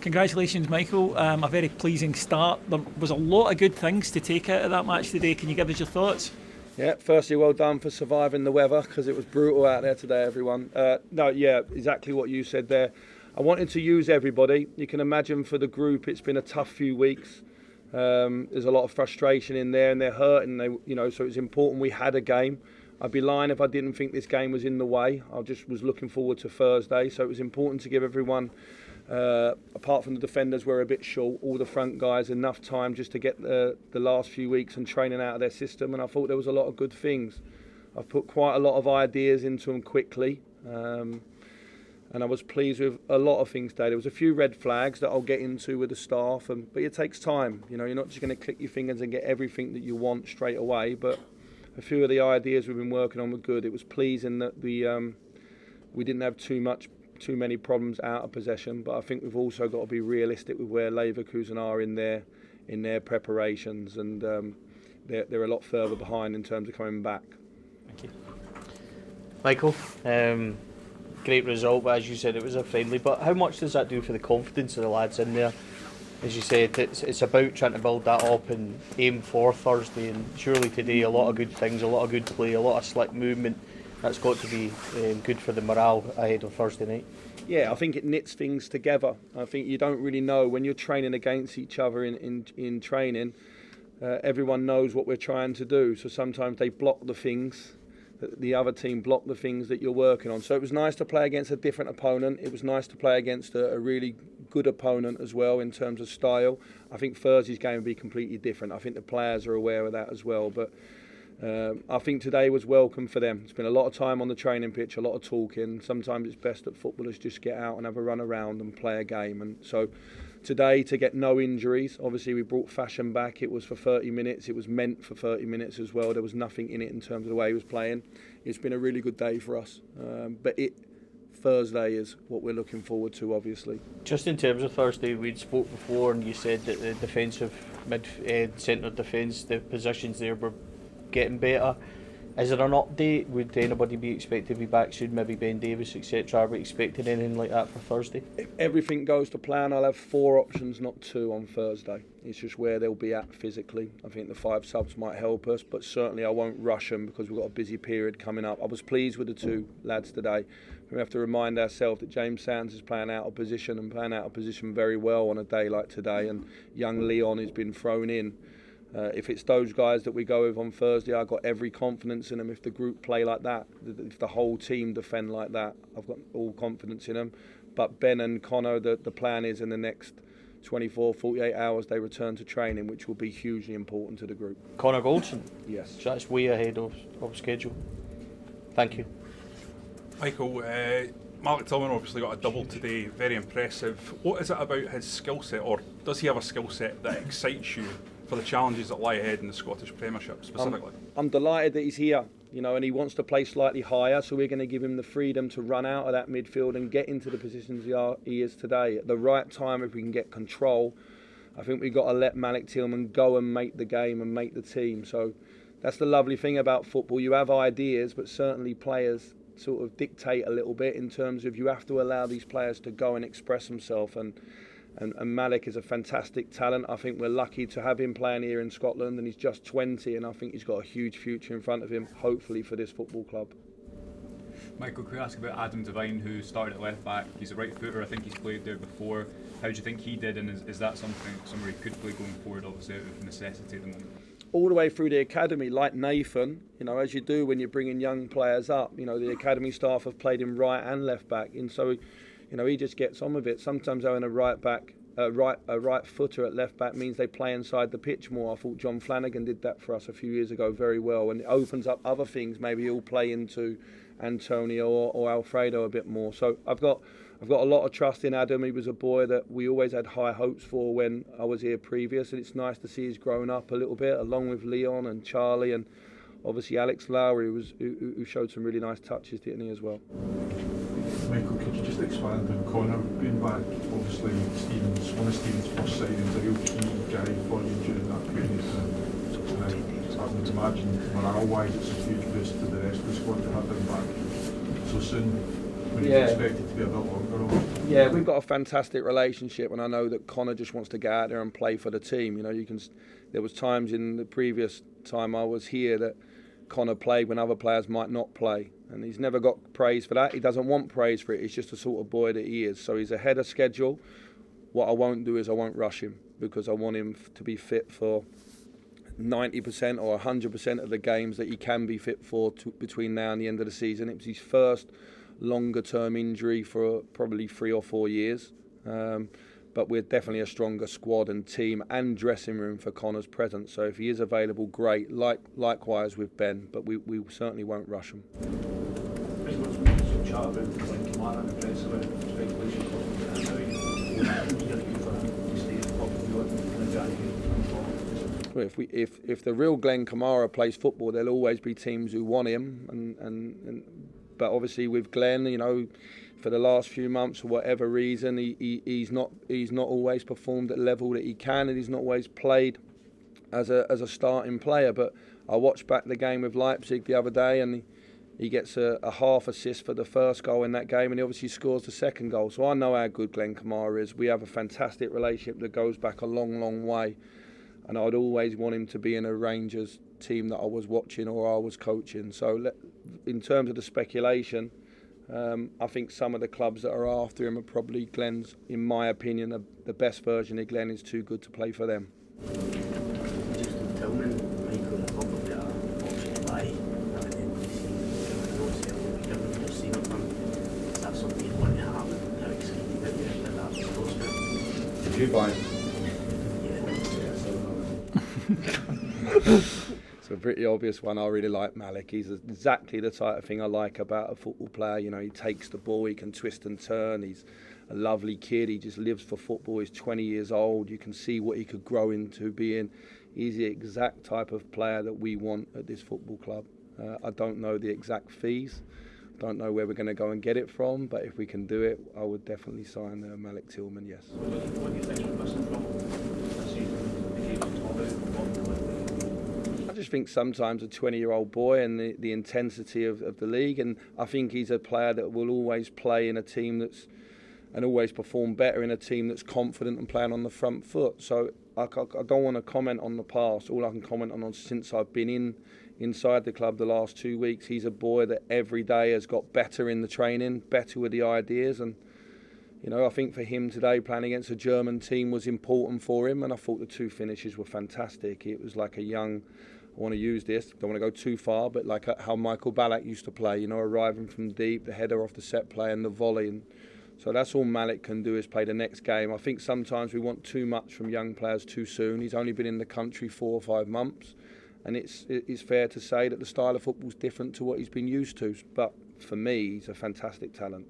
Congratulations, Michael. A very pleasing start. There was a lot of good things to take out of that match today. Can you give us your thoughts? Yeah, firstly, well done for surviving the weather, because it was brutal out there today, everyone. Exactly what you said there. I wanted to use everybody. You can imagine for the group, it's been a tough few weeks. There's a lot of frustration in there, and they're hurting. So it's important we had a game. I'd be lying if I didn't think this game was in the way. I just was looking forward to Thursday, so it was important to give everyone, apart from the defenders, we're a bit short, all the front guys enough time just to get the last few weeks and training out of their system, and I thought there was a lot of good things. I've put quite a lot of ideas into them quickly, and I was pleased with a lot of things today. There was a few red flags that I'll get into with the staff, but it takes time. You're not just going to click your fingers and get everything that you want straight away, but a few of the ideas we've been working on were good. It was pleasing that we didn't have too many problems out of possession, but I think we've also got to be realistic with where Leverkusen are in their preparations, and they're a lot further behind in terms of coming back. Thank you, Michael. Great result, but as you said, it was a friendly. But how much does that do for the confidence of the lads in there? As you said, it's about trying to build that up and aim for Thursday, and surely today a lot of good things, a lot of good play, a lot of slick movement. That's got to be good for the morale ahead of Thursday night. Yeah, I think it knits things together. I think you don't really know when you're training against each other in training. Everyone knows what we're trying to do, so sometimes they block the things. The other team block the things that you're working on. So it was nice to play against a different opponent. It was nice to play against a really good opponent as well in terms of style. I think Thursday's game will be completely different. I think the players are aware of that as well. But I think today was welcome for them. It's been a lot of time on the training pitch, a lot of talking. Sometimes it's best that footballers just get out and have a run around and play a game. And so today, to get no injuries, obviously we brought Fashion back. It was for 30 minutes. It was meant for 30 minutes as well. There was nothing in it in terms of the way he was playing. It's been a really good day for us. Thursday is what we're looking forward to, obviously. Just in terms of Thursday, we'd spoke before and you said that the defensive centre defence, the positions there were getting better. Is there an update? Would anybody be expected to be back soon? Maybe Ben Davies, etc. Are we expecting anything like that for Thursday? If everything goes to plan, I'll have 4 options, not 2 on Thursday. It's just where they'll be at physically. I think the 5 subs might help us, but certainly I won't rush them because we've got a busy period coming up. I was pleased with the 2 lads today. We have to remind ourselves that James Sands is playing out of position and playing out of position very well on a day like today, and young Leon has been thrown in. If it's those guys that we go with on Thursday, I've got every confidence in them. If the group play like that, if the whole team defend like that, I've got all confidence in them. But Ben and Connor, the plan is in the next 24, 48 hours they return to training, which will be hugely important to the group. Connor Goldson? Yes. So that's way ahead of schedule. Thank you. Michael, Mark Tillman obviously got a double today, very impressive. What is it about his skill set, or does he have a skill set that excites you for the challenges that lie ahead in the Scottish Premiership specifically? I'm delighted that he's here, and he wants to play slightly higher, so we're going to give him the freedom to run out of that midfield and get into the positions he is today. At the right time, if we can get control, I think we've got to let Malik Tillman go and make the game and make the team. So that's the lovely thing about football. You have ideas, but certainly players sort of dictate a little bit in terms of you have to allow these players to go and express themselves. And Malik is a fantastic talent. I think we're lucky to have him playing here in Scotland, and he's just 20, and I think he's got a huge future in front of him, hopefully, for this football club. Michael, could I ask about Adam Devine, who started at left back? He's a right footer. I think he's played there before. How do you think he did, and is that somewhere he could play going forward, obviously out of necessity at the moment? All the way through the academy, like Nathan, as you do when you're bringing young players up, the academy staff have played him right and left back, and so he just gets on with it. Sometimes having a right footer at left back means they play inside the pitch more. I thought John Flanagan did that for us a few years ago very well, and it opens up other things. Maybe he'll play into Antonio or Alfredo a bit more. So I've got a lot of trust in Adam. He was a boy that we always had high hopes for when I was here previous, and it's nice to see he's grown up a little bit, along with Leon and Charlie, and obviously Alex Lowry, who showed some really nice touches, didn't he, as well? Michael, could you just expand on Connor being back? Obviously, one of Stephen's first signings, a real key guy for you during that period. I would imagine morale-wise it's a huge boost to the rest of the squad to have him back so soon. when he's expected to be a bit longer on? Yeah, we've got a fantastic relationship, and I know that Connor just wants to get out there and play for the team. You know, there was times in the previous time I was here that Connor played when other players might not play, and he's never got praise for that. He doesn't want praise for it. He's just the sort of boy that he is. So he's ahead of schedule. What I won't do is I won't rush him, because I want him to be fit for 90% or 100% of the games that he can be fit for between now and the end of the season. It was his first longer term injury for probably 3 or 4 years. But we're definitely a stronger squad and team and dressing room for Connor's presence. So if he is available, great. Likewise with Ben, but we certainly won't rush him. If the real Glenn Kamara plays football, there'll always be teams who want him, but obviously with Glenn, you know, for the last few months, for whatever reason, he's not always performed at the level that he can, and he's not always played as a starting player. But I watched back the game with Leipzig the other day, and he gets a half assist for the first goal in that game, and he obviously scores the second goal. So I know how good Glenn Kamara is. We have a fantastic relationship that goes back a long, long way, and I'd always want him to be in a Rangers team that I was watching or I was coaching. So in terms of the speculation, I think some of the clubs that are after him are probably Glenn's, in my opinion, the best version of Glenn is too good to play for them. Did you buy him? It's a pretty obvious one. I really like Malik. He's exactly the type of thing I like about a football player. You know, he takes the ball, he can twist and turn. He's a lovely kid. He just lives for football. He's 20 years old. You can see what he could grow into being. He's the exact type of player that we want at this football club. I don't know the exact fees. Don't know where we're going to go and get it from, but if we can do it, I would definitely sign Malik Tillman, yes. What do you think we're missing from this season? I just think sometimes a 20-year-old boy and the intensity of the league, and I think he's a player that will always play in a team and always perform better in a team that's confident and playing on the front foot. So I don't want to comment on the past. All I can comment on since I've been inside the club the last 2 weeks, he's a boy that every day has got better in the training, better with the ideas, and you know, I think for him today playing against a German team was important for him, and I thought the 2 finishes were fantastic. It was like a young, I want to use this, don't want to go too far, but like how Michael Ballack used to play, you know, arriving from deep, the header off the set play and the volley. And so that's all Malik can do, is play the next game. I think sometimes we want too much from young players too soon. He's only been in the country 4 or 5 months, and it's fair to say that the style of football is different to what he's been used to. But for me, he's a fantastic talent.